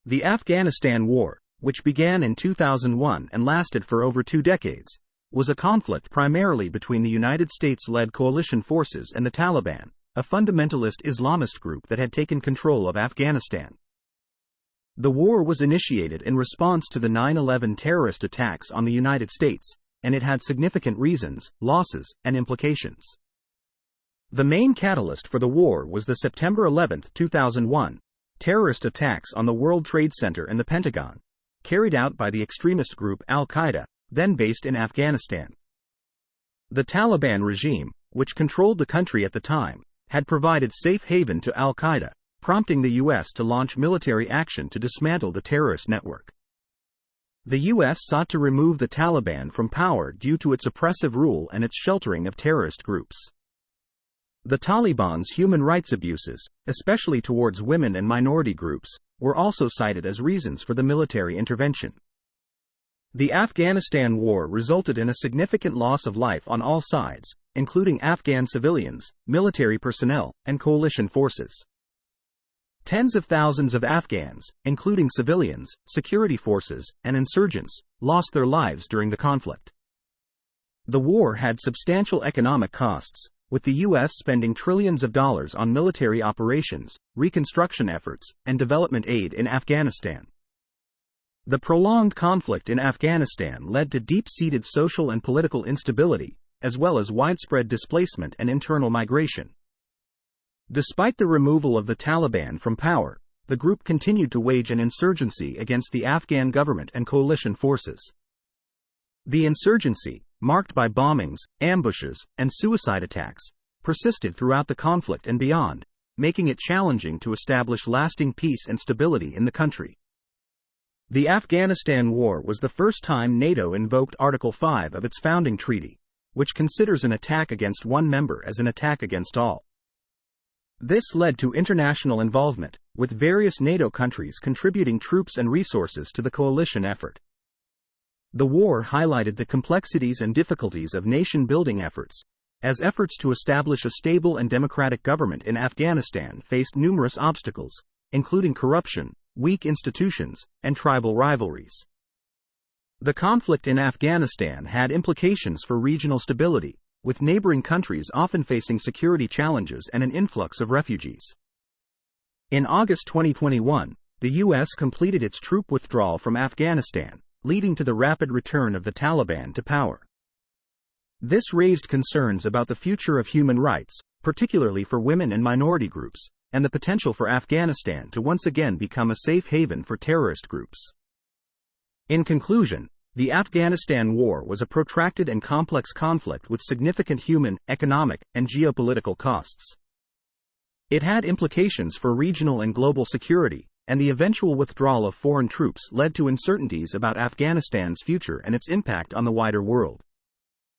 The Afghanistan War, which began in 2001 and lasted for over 2 decades, was a conflict primarily between the United States-led coalition forces and the Taliban, a fundamentalist Islamist group that had taken control of Afghanistan. The war was initiated in response to the 9/11 terrorist attacks on the United States, and it had significant reasons, losses, and implications. The main catalyst for the war was the September 11, 2001, terrorist attacks on the World Trade Center and the Pentagon, carried out by the extremist group Al-Qaeda, then based in Afghanistan. The Taliban regime, which controlled the country at the time, had provided safe haven to Al-Qaeda, prompting the U.S. to launch military action to dismantle the terrorist network. The U.S. sought to remove the Taliban from power due to its oppressive rule and its sheltering of terrorist groups. The Taliban's human rights abuses, especially towards women and minority groups, were also cited as reasons for the military intervention. The Afghanistan War resulted in a significant loss of life on all sides, including Afghan civilians, military personnel, and coalition forces. Tens of thousands of Afghans, including civilians, security forces, and insurgents, lost their lives during the conflict. The war had substantial economic costs, with the U.S. spending trillions of dollars on military operations, reconstruction efforts, and development aid in Afghanistan. The prolonged conflict in Afghanistan led to deep-seated social and political instability, as well as widespread displacement and internal migration. Despite the removal of the Taliban from power, the group continued to wage an insurgency against the Afghan government and coalition forces. The insurgency, marked by bombings, ambushes, and suicide attacks, persisted throughout the conflict and beyond, making it challenging to establish lasting peace and stability in the country. The Afghanistan War was the first time NATO invoked Article 5 of its founding treaty, which considers an attack against one member as an attack against all. This led to international involvement, with various NATO countries contributing troops and resources to the coalition effort. The war highlighted the complexities and difficulties of nation-building efforts, as efforts to establish a stable and democratic government in Afghanistan faced numerous obstacles, including corruption, weak institutions, and tribal rivalries. The conflict in Afghanistan had implications for regional stability, with neighboring countries often facing security challenges and an influx of refugees. In August 2021, the U.S. completed its troop withdrawal from Afghanistan, leading to the rapid return of the Taliban to power. This raised concerns about the future of human rights, particularly for women and minority groups, and the potential for Afghanistan to once again become a safe haven for terrorist groups. In conclusion, the Afghanistan War was a protracted and complex conflict with significant human, economic, and geopolitical costs. It had implications for regional and global security, and the eventual withdrawal of foreign troops led to uncertainties about Afghanistan's future and its impact on the wider world.